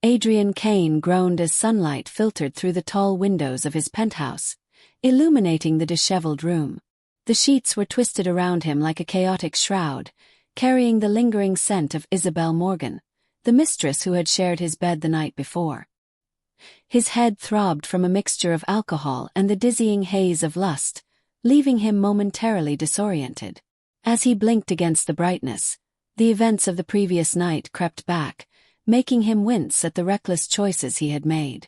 Adrian Kane groaned as sunlight filtered through the tall windows of his penthouse, illuminating the disheveled room. The sheets were twisted around him like a chaotic shroud, carrying the lingering scent of Isabel Morgan, the mistress who had shared his bed the night before. His head throbbed from a mixture of alcohol and the dizzying haze of lust, leaving him momentarily disoriented. As he blinked against the brightness, the events of the previous night crept back, making him wince at the reckless choices he had made.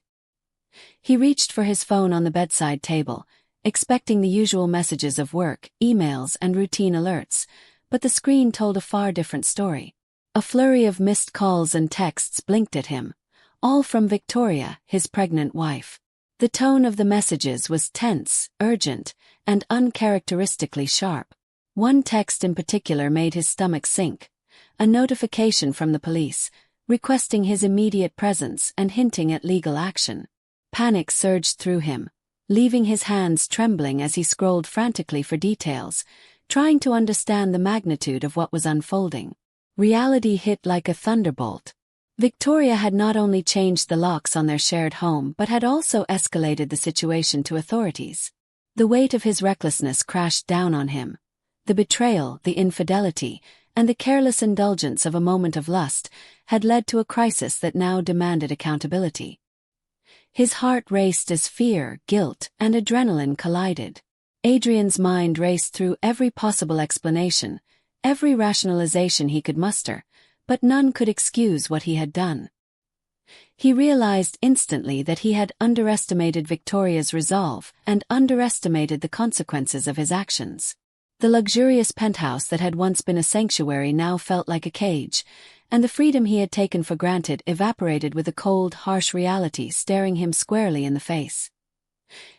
He reached for his phone on the bedside table, expecting the usual messages of work, emails, and routine alerts, but the screen told a far different story. A flurry of missed calls and texts blinked at him, all from Victoria, his pregnant wife. The tone of the messages was tense, urgent, and uncharacteristically sharp. One text in particular made his stomach sink, a notification from the police, requesting his immediate presence and hinting at legal action. Panic surged through him, leaving his hands trembling as he scrolled frantically for details, trying to understand the magnitude of what was unfolding. Reality hit like a thunderbolt. Victoria had not only changed the locks on their shared home but had also escalated the situation to authorities. The weight of his recklessness crashed down on him. The betrayal, the infidelity, and the careless indulgence of a moment of lust had led to a crisis that now demanded accountability. His heart raced as fear, guilt, and adrenaline collided. Adrian's mind raced through every possible explanation, every rationalization he could muster, but none could excuse what he had done. He realized instantly that he had underestimated Victoria's resolve and underestimated the consequences of his actions. The luxurious penthouse that had once been a sanctuary now felt like a cage, and the freedom he had taken for granted evaporated with a cold, harsh reality staring him squarely in the face.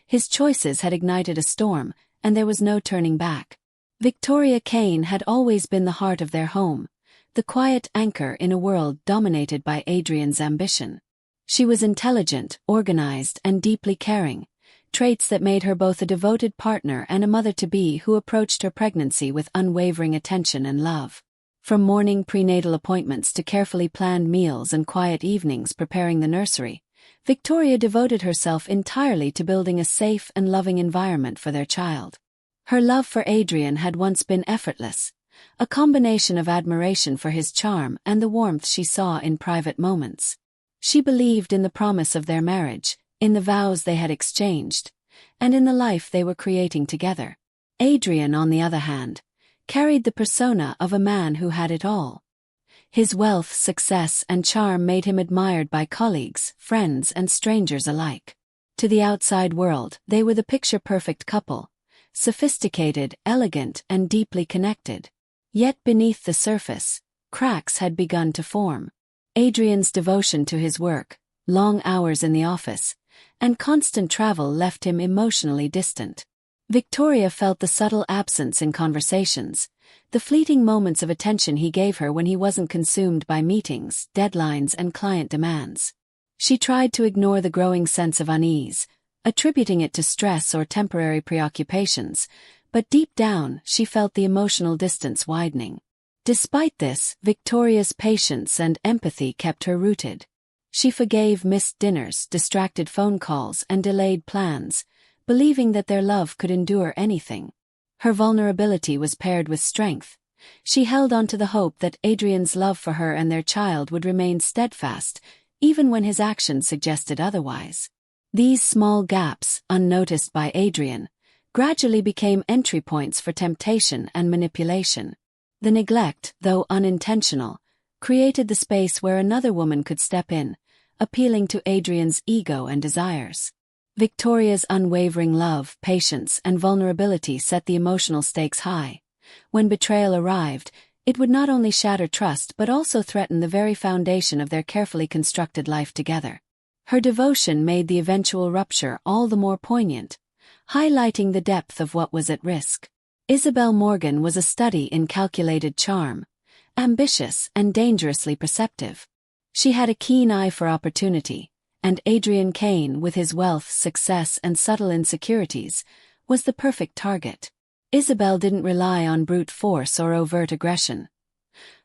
His choices had ignited a storm, and there was no turning back. Victoria Kane had always been the heart of their home, the quiet anchor in a world dominated by Adrian's ambition. She was intelligent, organized, and deeply caring, traits that made her both a devoted partner and a mother-to-be who approached her pregnancy with unwavering attention and love. From morning prenatal appointments to carefully planned meals and quiet evenings preparing the nursery, Victoria devoted herself entirely to building a safe and loving environment for their child. Her love for Adrian had once been effortless, a combination of admiration for his charm and the warmth she saw in private moments. She believed in the promise of their marriage, in the vows they had exchanged, and in the life they were creating together. Adrian, on the other hand, carried the persona of a man who had it all. His wealth, success, and charm made him admired by colleagues, friends, and strangers alike. To the outside world, they were the picture-perfect couple, sophisticated, elegant, and deeply connected. Yet beneath the surface, cracks had begun to form. Adrian's devotion to his work, long hours in the office, and constant travel left him emotionally distant. Victoria felt the subtle absence in conversations, the fleeting moments of attention he gave her when he wasn't consumed by meetings, deadlines, and client demands. She tried to ignore the growing sense of unease, attributing it to stress or temporary preoccupations, but deep down she felt the emotional distance widening. Despite this, Victoria's patience and empathy kept her rooted. She forgave missed dinners, distracted phone calls, and delayed plans, believing that their love could endure anything. Her vulnerability was paired with strength. She held on to the hope that Adrian's love for her and their child would remain steadfast, even when his actions suggested otherwise. These small gaps, unnoticed by Adrian, gradually became entry points for temptation and manipulation. The neglect, though unintentional, created the space where another woman could step in, appealing to Adrian's ego and desires. Victoria's unwavering love, patience, and vulnerability set the emotional stakes high. When betrayal arrived, it would not only shatter trust but also threaten the very foundation of their carefully constructed life together. Her devotion made the eventual rupture all the more poignant, highlighting the depth of what was at risk. Isabel Morgan was a study in calculated charm, ambitious and dangerously perceptive. She had a keen eye for opportunity, and Adrian Kane, with his wealth, success, and subtle insecurities, was the perfect target. Isabel didn't rely on brute force or overt aggression.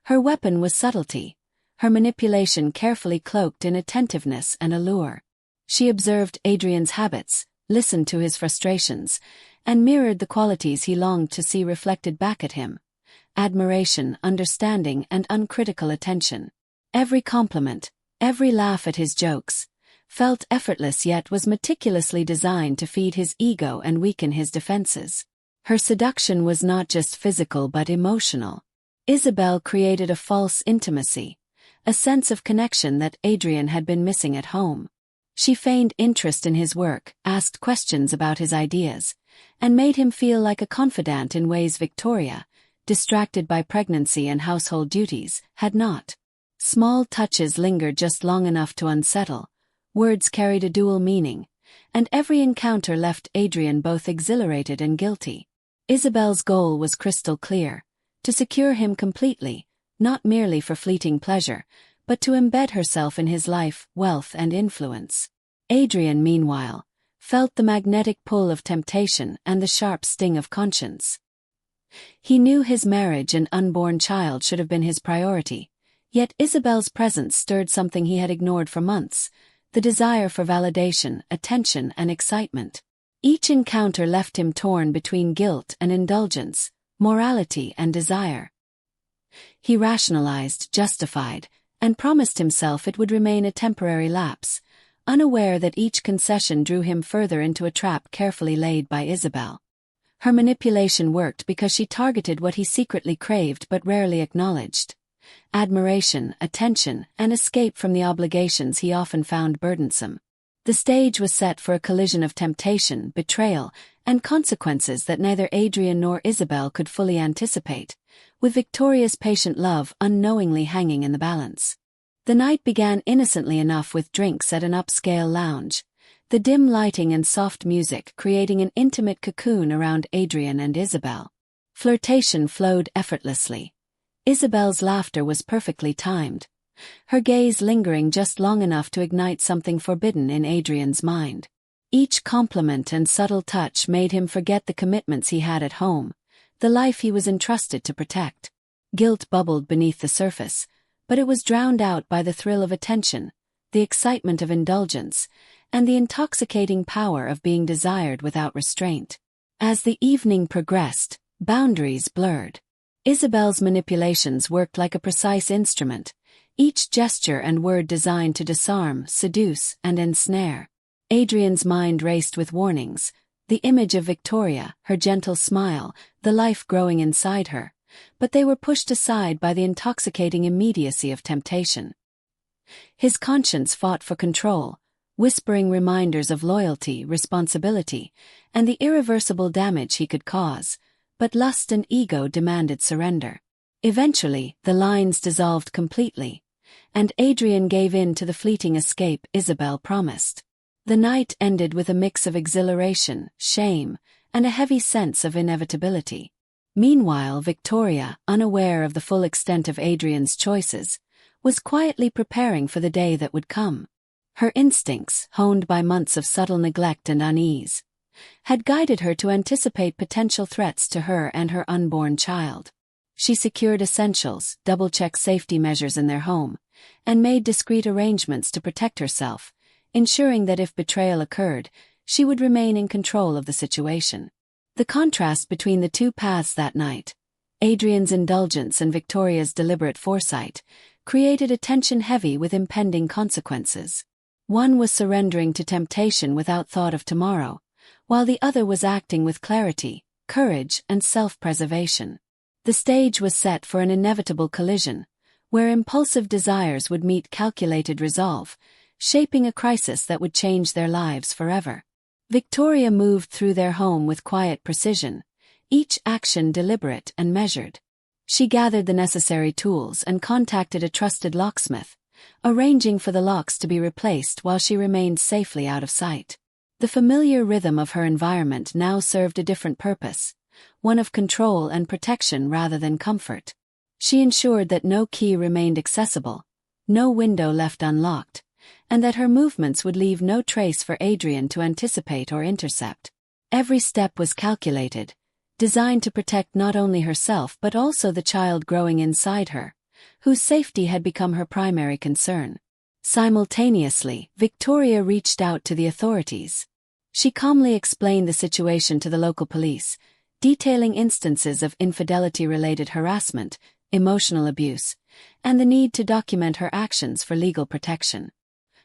Her weapon was subtlety, her manipulation carefully cloaked in attentiveness and allure. She observed Adrian's habits, listened to his frustrations, and mirrored the qualities he longed to see reflected back at him: admiration, understanding, and uncritical attention. Every compliment, every laugh at his jokes, felt effortless yet was meticulously designed to feed his ego and weaken his defenses. Her seduction was not just physical but emotional. Isabel created a false intimacy, a sense of connection that Adrian had been missing at home. She feigned interest in his work, asked questions about his ideas, and made him feel like a confidant in ways Victoria, distracted by pregnancy and household duties, had not. Small touches lingered just long enough to unsettle, words carried a dual meaning, and every encounter left Adrian both exhilarated and guilty. Isabel's goal was crystal clear: to secure him completely, not merely for fleeting pleasure, but to embed herself in his life, wealth, and influence. Adrian, meanwhile, felt the magnetic pull of temptation and the sharp sting of conscience. He knew his marriage and unborn child should have been his priority, yet Isabel's presence stirred something he had ignored for months: the desire for validation, attention, and excitement. Each encounter left him torn between guilt and indulgence, morality and desire. He rationalized, justified, and promised himself it would remain a temporary lapse, unaware that each concession drew him further into a trap carefully laid by Isabel. Her manipulation worked because she targeted what he secretly craved but rarely acknowledged: admiration, attention, and escape from the obligations he often found burdensome. The stage was set for a collision of temptation, betrayal, and consequences that neither Adrian nor Isabel could fully anticipate, with Victoria's patient love unknowingly hanging in the balance. The night began innocently enough with drinks at an upscale lounge, the dim lighting and soft music creating an intimate cocoon around Adrian and Isabel. Flirtation flowed effortlessly. Isabel's laughter was perfectly timed, her gaze lingering just long enough to ignite something forbidden in Adrian's mind. Each compliment and subtle touch made him forget the commitments he had at home, the life he was entrusted to protect. Guilt bubbled beneath the surface, but it was drowned out by the thrill of attention, the excitement of indulgence, and the intoxicating power of being desired without restraint. As the evening progressed, boundaries blurred. Isabel's manipulations worked like a precise instrument, each gesture and word designed to disarm, seduce, and ensnare. Adrian's mind raced with warnings: the image of Victoria, her gentle smile, the life growing inside her, but they were pushed aside by the intoxicating immediacy of temptation. His conscience fought for control, whispering reminders of loyalty, responsibility, and the irreversible damage he could cause, but lust and ego demanded surrender. Eventually, the lines dissolved completely, and Adrian gave in to the fleeting escape Isabel promised. The night ended with a mix of exhilaration, shame, and a heavy sense of inevitability. Meanwhile, Victoria, unaware of the full extent of Adrian's choices, was quietly preparing for the day that would come. Her instincts, honed by months of subtle neglect and unease, had guided her to anticipate potential threats to her and her unborn child. She secured essentials, double-checked safety measures in their home, and made discreet arrangements to protect herself, ensuring that if betrayal occurred, she would remain in control of the situation. The contrast between the two paths that night, Adrian's indulgence and Victoria's deliberate foresight, created a tension heavy with impending consequences. One was surrendering to temptation without thought of tomorrow, while the other was acting with clarity, courage, and self-preservation. The stage was set for an inevitable collision, where impulsive desires would meet calculated resolve, shaping a crisis that would change their lives forever. Victoria moved through their home with quiet precision, each action deliberate and measured. She gathered the necessary tools and contacted a trusted locksmith, arranging for the locks to be replaced while she remained safely out of sight. The familiar rhythm of her environment now served a different purpose, one of control and protection rather than comfort. She ensured that no key remained accessible, no window left unlocked, and that her movements would leave no trace for Adrian to anticipate or intercept. Every step was calculated, designed to protect not only herself but also the child growing inside her, whose safety had become her primary concern. Simultaneously, Victoria reached out to the authorities. She calmly explained the situation to the local police, detailing instances of infidelity-related harassment, emotional abuse, and the need to document her actions for legal protection.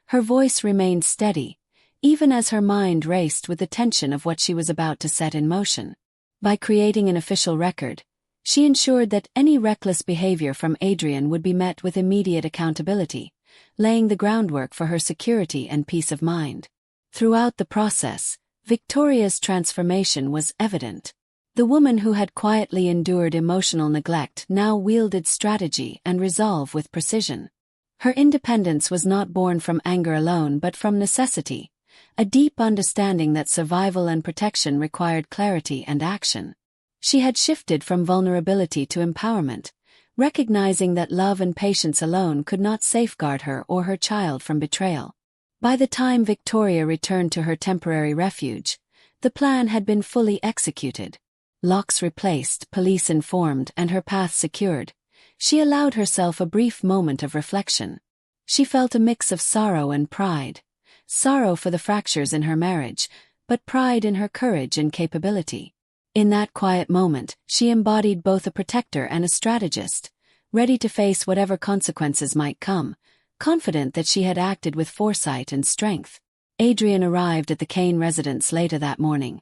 Her voice remained steady, even as her mind raced with the tension of what she was about to set in motion. By creating an official record, she ensured that any reckless behavior from Adrian would be met with immediate accountability, laying the groundwork for her security and peace of mind. Throughout the process, Victoria's transformation was evident. The woman who had quietly endured emotional neglect now wielded strategy and resolve with precision. Her independence was not born from anger alone but from necessity, a deep understanding that survival and protection required clarity and action. She had shifted from vulnerability to empowerment, recognizing that love and patience alone could not safeguard her or her child from betrayal. By the time Victoria returned to her temporary refuge, the plan had been fully executed. Locks replaced, police informed, and her path secured, she allowed herself a brief moment of reflection. She felt a mix of sorrow and pride. Sorrow for the fractures in her marriage, but pride in her courage and capability. In that quiet moment, she embodied both a protector and a strategist, ready to face whatever consequences might come, confident that she had acted with foresight and strength. Adrian arrived at the Kane residence later that morning,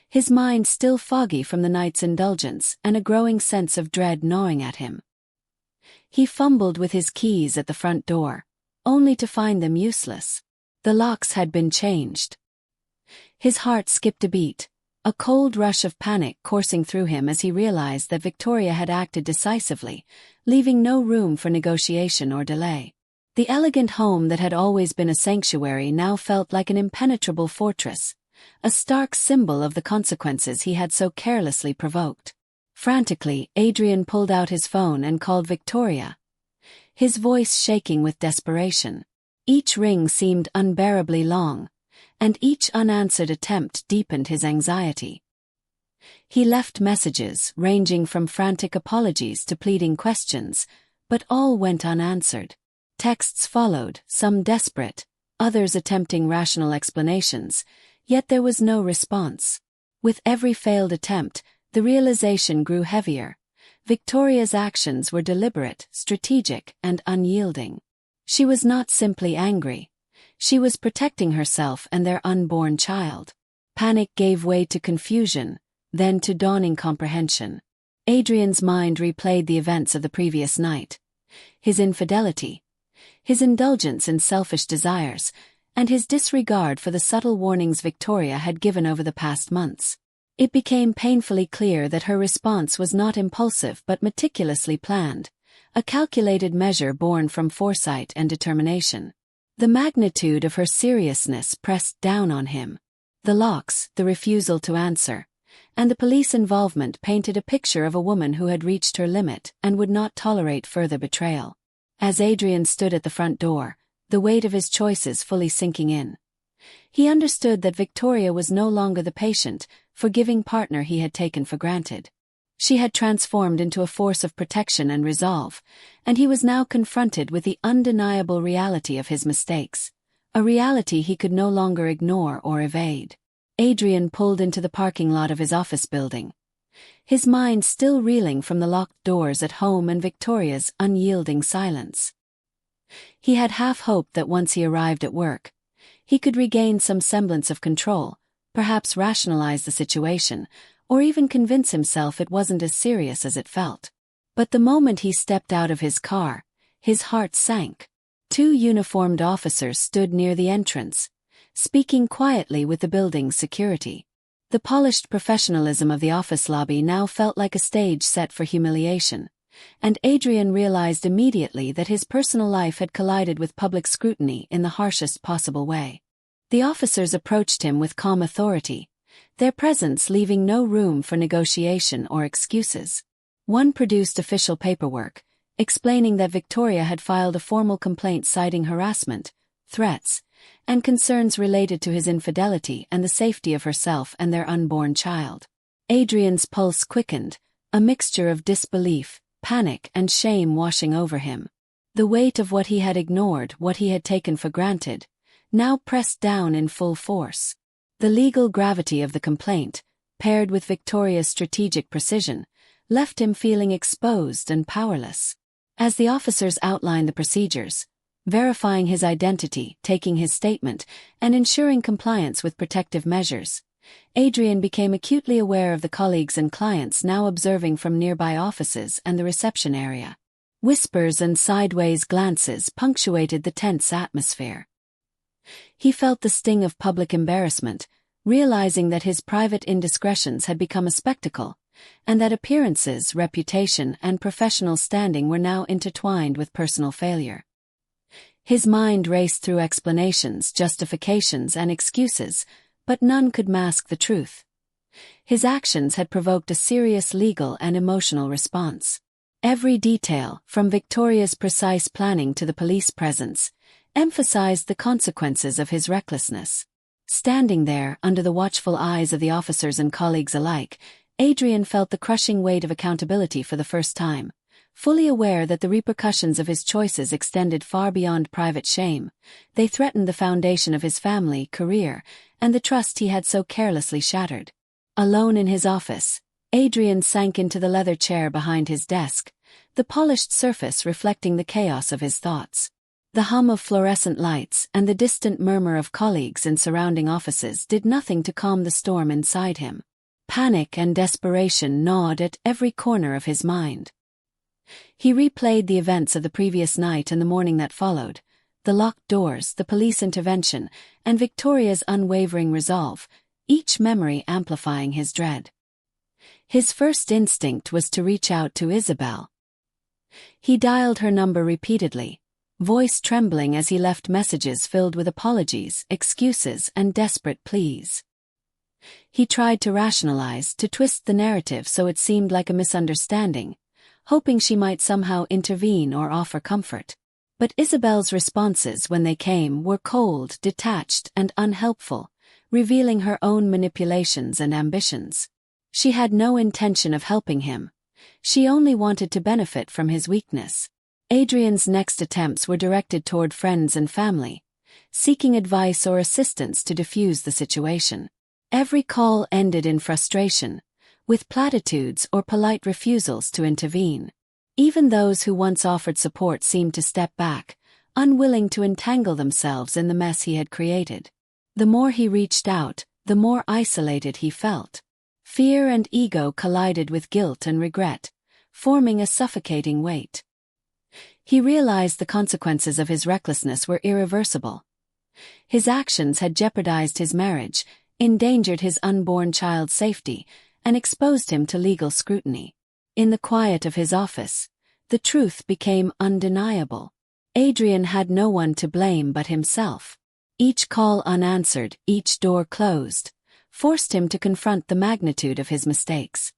his mind still foggy from the night's indulgence and a growing sense of dread gnawing at him. He fumbled with his keys at the front door, only to find them useless. The locks had been changed. His heart skipped a beat, a cold rush of panic coursing through him as he realized that Victoria had acted decisively, leaving no room for negotiation or delay. The elegant home that had always been a sanctuary now felt like an impenetrable fortress, a stark symbol of the consequences he had so carelessly provoked. Frantically, Adrian pulled out his phone and called Victoria, his voice shaking with desperation. Each ring seemed unbearably long, and each unanswered attempt deepened his anxiety. He left messages ranging from frantic apologies to pleading questions, but all went unanswered. Texts followed, some desperate, others attempting rational explanations, yet there was no response. With every failed attempt, the realization grew heavier. Victoria's actions were deliberate, strategic, and unyielding. She was not simply angry. She was protecting herself and their unborn child. Panic gave way to confusion, then to dawning comprehension. Adrian's mind replayed the events of the previous night. His infidelity, his indulgence in selfish desires, and his disregard for the subtle warnings Victoria had given over the past months. It became painfully clear that her response was not impulsive but meticulously planned, a calculated measure born from foresight and determination. The magnitude of her seriousness pressed down on him. The locks, the refusal to answer, and the police involvement painted a picture of a woman who had reached her limit and would not tolerate further betrayal. As Adrian stood at the front door, the weight of his choices fully sinking in, he understood that Victoria was no longer the patient, forgiving partner he had taken for granted. She had transformed into a force of protection and resolve, and he was now confronted with the undeniable reality of his mistakes, a reality he could no longer ignore or evade. Adrian pulled into the parking lot of his office building, his mind still reeling from the locked doors at home and Victoria's unyielding silence. He had half hoped that once he arrived at work, he could regain some semblance of control, perhaps rationalize the situation, or even convince himself it wasn't as serious as it felt. But the moment he stepped out of his car, his heart sank. Two uniformed officers stood near the entrance, speaking quietly with the building's security. The polished professionalism of the office lobby now felt like a stage set for humiliation, and Adrian realized immediately that his personal life had collided with public scrutiny in the harshest possible way. The officers approached him with calm authority, their presence leaving no room for negotiation or excuses. One produced official paperwork, explaining that Victoria had filed a formal complaint citing harassment, threats, and concerns related to his infidelity and the safety of herself and their unborn child. Adrian's pulse quickened, a mixture of disbelief, panic and shame washing over him. The weight of what he had ignored, what he had taken for granted, now pressed down in full force. The legal gravity of the complaint, paired with Victoria's strategic precision, left him feeling exposed and powerless. As the officers outlined the procedures, verifying his identity, taking his statement, and ensuring compliance with protective measures, Adrian became acutely aware of the colleagues and clients now observing from nearby offices and the reception area. Whispers and sideways glances punctuated the tense atmosphere. He felt the sting of public embarrassment, realizing that his private indiscretions had become a spectacle, and that appearances, reputation, and professional standing were now intertwined with personal failure. His mind raced through explanations, justifications, and excuses, but none could mask the truth. His actions had provoked a serious legal and emotional response. Every detail, from Victoria's precise planning to the police presence, emphasized the consequences of his recklessness. Standing there, under the watchful eyes of the officers and colleagues alike, Adrian felt the crushing weight of accountability for the first time. Fully aware that the repercussions of his choices extended far beyond private shame, they threatened the foundation of his family, career, and the trust he had so carelessly shattered. Alone in his office, Adrian sank into the leather chair behind his desk, the polished surface reflecting the chaos of his thoughts. The hum of fluorescent lights and the distant murmur of colleagues in surrounding offices did nothing to calm the storm inside him. Panic and desperation gnawed at every corner of his mind. He replayed the events of the previous night and the morning that followed, the locked doors, the police intervention, and Victoria's unwavering resolve, each memory amplifying his dread. His first instinct was to reach out to Isabel. He dialed her number repeatedly, voice trembling as he left messages filled with apologies, excuses, and desperate pleas. He tried to rationalize, to twist the narrative so it seemed like a misunderstanding, hoping she might somehow intervene or offer comfort. But Isabel's responses when they came were cold, detached, and unhelpful, revealing her own manipulations and ambitions. She had no intention of helping him. She only wanted to benefit from his weakness. Adrian's next attempts were directed toward friends and family, seeking advice or assistance to defuse the situation. Every call ended in frustration, with platitudes or polite refusals to intervene. Even those who once offered support seemed to step back, unwilling to entangle themselves in the mess he had created. The more he reached out, the more isolated he felt. Fear and ego collided with guilt and regret, forming a suffocating weight. He realized the consequences of his recklessness were irreversible. His actions had jeopardized his marriage, endangered his unborn child's safety, and exposed him to legal scrutiny. In the quiet of his office, the truth became undeniable. Adrian had no one to blame but himself. Each call unanswered, each door closed, forced him to confront the magnitude of his mistakes.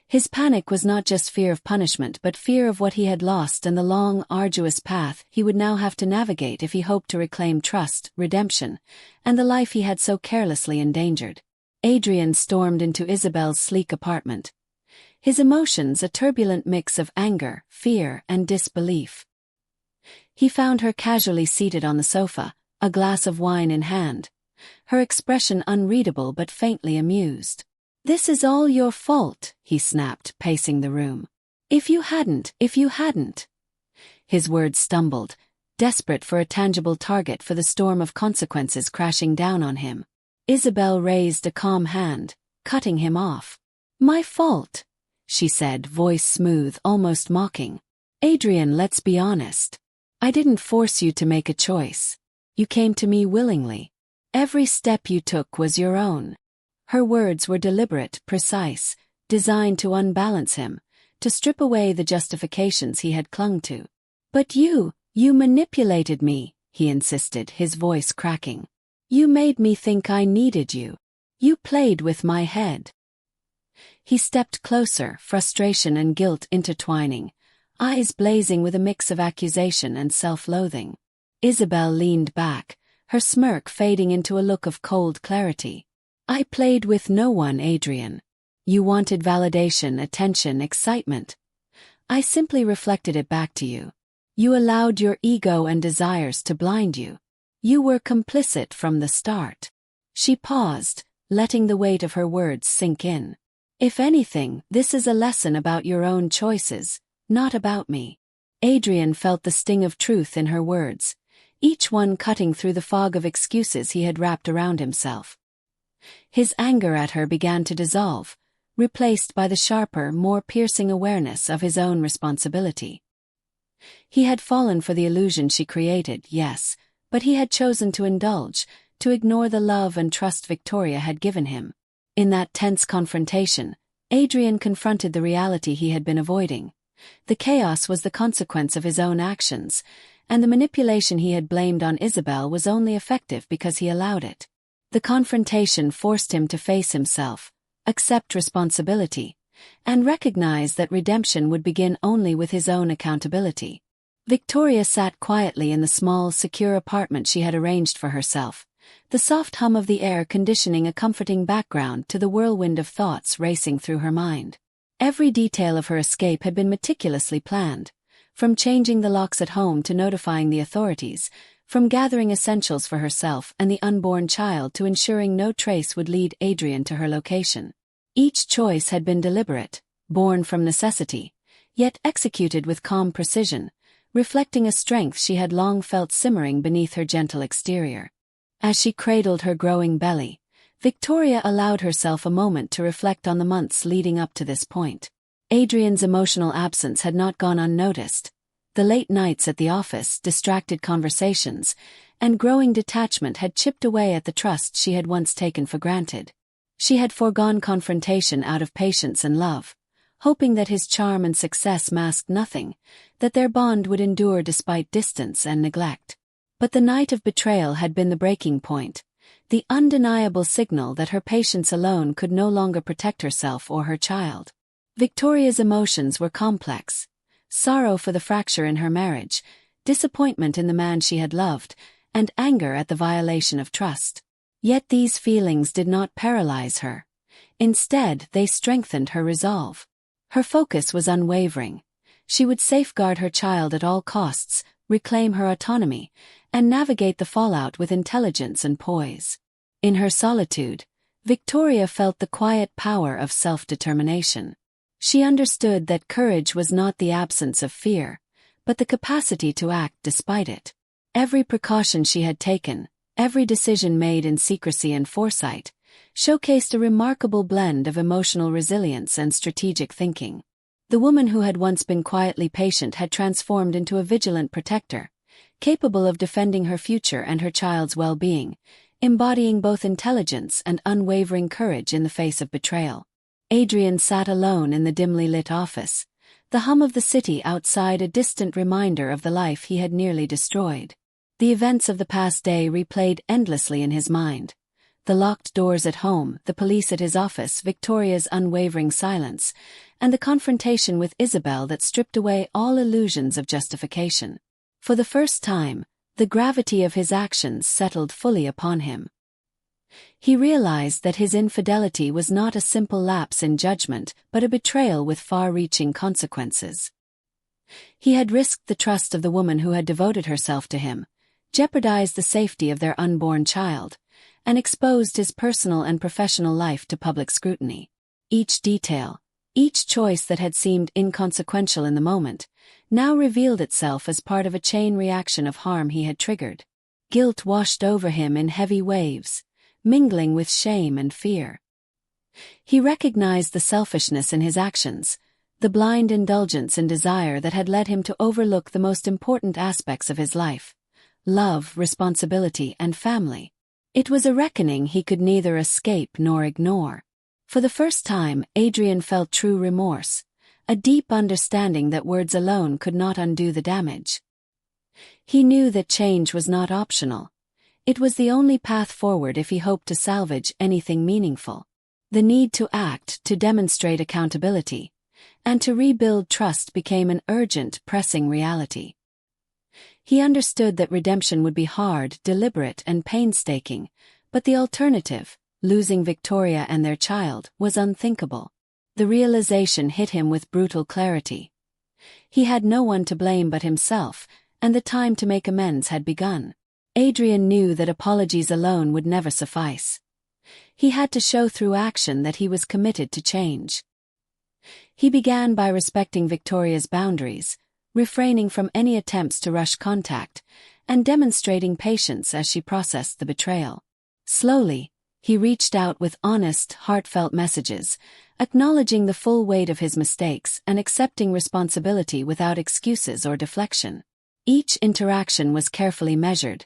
His panic was not just fear of punishment but fear of what he had lost and the long, arduous path he would now have to navigate if he hoped to reclaim trust, redemption, and the life he had so carelessly endangered. Adrian stormed into Isabel's sleek apartment, his emotions a turbulent mix of anger, fear, and disbelief. He found her casually seated on the sofa, a glass of wine in hand, her expression unreadable but faintly amused. "This is all your fault," he snapped, pacing the room. If you hadn't. His words stumbled, desperate for a tangible target for the storm of consequences crashing down on him. Isabel raised a calm hand, cutting him off. "My fault," she said, voice smooth, almost mocking. "Adrian, let's be honest. I didn't force you to make a choice. You came to me willingly. Every step you took was your own." Her words were deliberate, precise, designed to unbalance him, to strip away the justifications he had clung to. "But you manipulated me," he insisted, his voice cracking. "You made me think I needed you. You played with my head." He stepped closer, frustration and guilt intertwining, eyes blazing with a mix of accusation and self-loathing. Isabel leaned back, her smirk fading into a look of cold clarity. "I played with no one, Adrian. You wanted validation, attention, excitement. I simply reflected it back to you. You allowed your ego and desires to blind you. You were complicit from the start." She paused, letting the weight of her words sink in. "If anything, this is a lesson about your own choices, not about me." Adrian felt the sting of truth in her words, each one cutting through the fog of excuses he had wrapped around himself. His anger at her began to dissolve, replaced by the sharper, more piercing awareness of his own responsibility. He had fallen for the illusion she created, yes, but he had chosen to indulge, to ignore the love and trust Victoria had given him. In that tense confrontation, Adrian confronted the reality he had been avoiding. The chaos was the consequence of his own actions, and the manipulation he had blamed on Isabel was only effective because he allowed it. The confrontation forced him to face himself, accept responsibility, and recognize that redemption would begin only with his own accountability. Victoria sat quietly in the small, secure apartment she had arranged for herself, the soft hum of the air conditioning a comforting background to the whirlwind of thoughts racing through her mind. Every detail of her escape had been meticulously planned, from changing the locks at home to notifying the authorities, from gathering essentials for herself and the unborn child to ensuring no trace would lead Adrian to her location. Each choice had been deliberate, born from necessity, yet executed with calm precision, reflecting a strength she had long felt simmering beneath her gentle exterior. As she cradled her growing belly, Victoria allowed herself a moment to reflect on the months leading up to this point. Adrian's emotional absence had not gone unnoticed. The late nights at the office, distracted conversations, and growing detachment had chipped away at the trust she had once taken for granted. She had foregone confrontation out of patience and love, hoping that his charm and success masked nothing, that their bond would endure despite distance and neglect. But the night of betrayal had been the breaking point, the undeniable signal that her patience alone could no longer protect herself or her child. Victoria's emotions were complex: sorrow for the fracture in her marriage, disappointment in the man she had loved, and anger at the violation of trust. Yet these feelings did not paralyze her. Instead, they strengthened her resolve. Her focus was unwavering. She would safeguard her child at all costs, reclaim her autonomy, and navigate the fallout with intelligence and poise. In her solitude, Victoria felt the quiet power of self-determination. She understood that courage was not the absence of fear, but the capacity to act despite it. Every precaution she had taken, every decision made in secrecy and foresight, showcased a remarkable blend of emotional resilience and strategic thinking. The woman who had once been quietly patient had transformed into a vigilant protector, capable of defending her future and her child's well-being, embodying both intelligence and unwavering courage in the face of betrayal. Adrian sat alone in the dimly lit office, the hum of the city outside a distant reminder of the life he had nearly destroyed. The events of the past day replayed endlessly in his mind. The locked doors at home, the police at his office, Victoria's unwavering silence, and the confrontation with Isabel that stripped away all illusions of justification. For the first time, the gravity of his actions settled fully upon him. He realized that his infidelity was not a simple lapse in judgment, but a betrayal with far-reaching consequences. He had risked the trust of the woman who had devoted herself to him, jeopardized the safety of their unborn child, and exposed his personal and professional life to public scrutiny. Each detail, each choice that had seemed inconsequential in the moment, now revealed itself as part of a chain reaction of harm he had triggered. Guilt washed over him in heavy waves, mingling with shame and fear. He recognized the selfishness in his actions, the blind indulgence and desire that had led him to overlook the most important aspects of his life: love, responsibility, and family. It was a reckoning he could neither escape nor ignore. For the first time, Adrian felt true remorse, a deep understanding that words alone could not undo the damage. He knew that change was not optional. It was the only path forward if he hoped to salvage anything meaningful. The need to act, to demonstrate accountability, and to rebuild trust became an urgent, pressing reality. He understood that redemption would be hard, deliberate, and painstaking, but the alternative, losing Victoria and their child, was unthinkable. The realization hit him with brutal clarity. He had no one to blame but himself, and the time to make amends had begun. Adrian knew that apologies alone would never suffice. He had to show through action that he was committed to change. He began by respecting Victoria's boundaries, refraining from any attempts to rush contact, and demonstrating patience as she processed the betrayal. Slowly, he reached out with honest, heartfelt messages, acknowledging the full weight of his mistakes and accepting responsibility without excuses or deflection. Each interaction was carefully measured,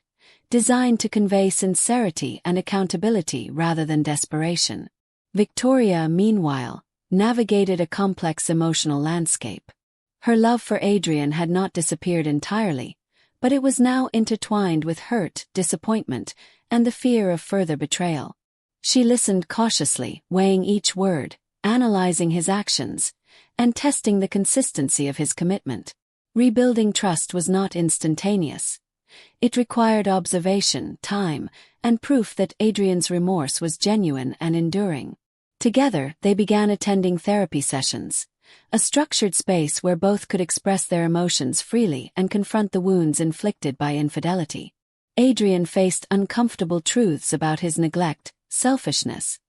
designed to convey sincerity and accountability rather than desperation. Victoria, meanwhile, navigated a complex emotional landscape. Her love for Adrian had not disappeared entirely, but it was now intertwined with hurt, disappointment, and the fear of further betrayal. She listened cautiously, weighing each word, analyzing his actions, and testing the consistency of his commitment. Rebuilding trust was not instantaneous. It required observation, time, and proof that Adrian's remorse was genuine and enduring. Together, they began attending therapy sessions, a structured space where both could express their emotions freely and confront the wounds inflicted by infidelity. Adrian faced uncomfortable truths about his neglect, selfishness,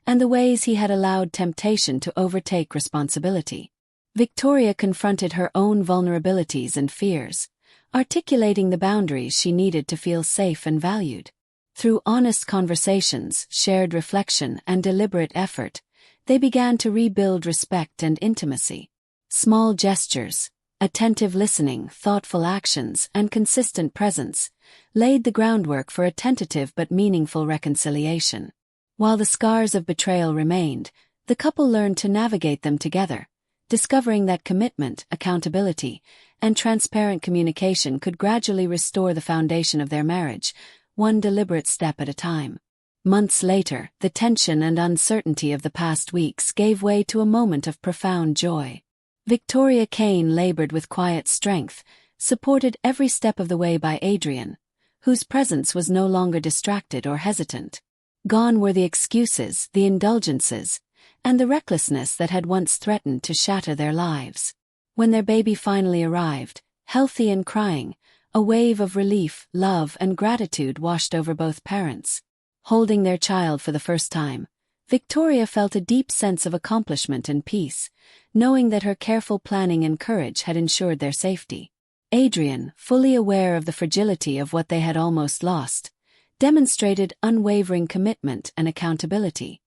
and the ways he had allowed temptation to overtake responsibility. Victoria confronted her own vulnerabilities and fears, articulating the boundaries she needed to feel safe and valued. Through honest conversations, shared reflection, and deliberate effort, they began to rebuild respect and intimacy. Small gestures, attentive listening, thoughtful actions, and consistent presence laid the groundwork for a tentative but meaningful reconciliation. While the scars of betrayal remained, the couple learned to navigate them together, discovering that commitment, accountability, and transparent communication could gradually restore the foundation of their marriage, one deliberate step at a time. Months later, the tension and uncertainty of the past weeks gave way to a moment of profound joy. Victoria Kane labored with quiet strength, supported every step of the way by Adrian, whose presence was no longer distracted or hesitant. Gone were the excuses, the indulgences, and the recklessness that had once threatened to shatter their lives. When their baby finally arrived, healthy and crying, a wave of relief, love, and gratitude washed over both parents. Holding their child for the first time, Victoria felt a deep sense of accomplishment and peace, knowing that her careful planning and courage had ensured their safety. Adrian, fully aware of the fragility of what they had almost lost, demonstrated unwavering commitment and accountability.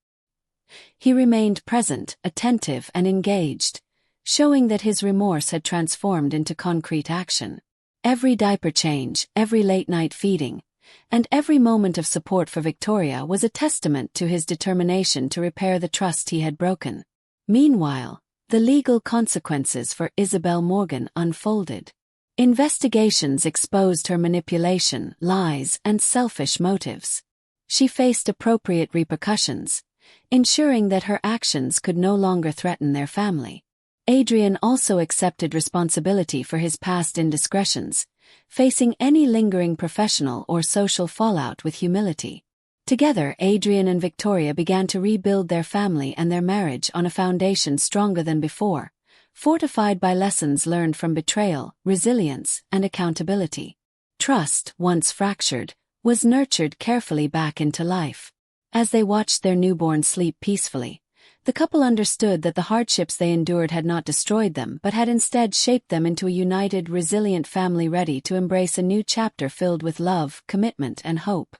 He remained present, attentive, and engaged, showing that his remorse had transformed into concrete action. Every diaper change, every late-night feeding, and every moment of support for Victoria was a testament to his determination to repair the trust he had broken. Meanwhile, the legal consequences for Isabel Morgan unfolded. Investigations exposed her manipulation, lies, and selfish motives. She faced appropriate repercussions, ensuring that her actions could no longer threaten their family. Adrian also accepted responsibility for his past indiscretions, facing any lingering professional or social fallout with humility. Together, Adrian and Victoria began to rebuild their family and their marriage on a foundation stronger than before, fortified by lessons learned from betrayal, resilience, and accountability. Trust, once fractured, was nurtured carefully back into life. As they watched their newborn sleep peacefully, the couple understood that the hardships they endured had not destroyed them but had instead shaped them into a united, resilient family ready to embrace a new chapter filled with love, commitment, and hope.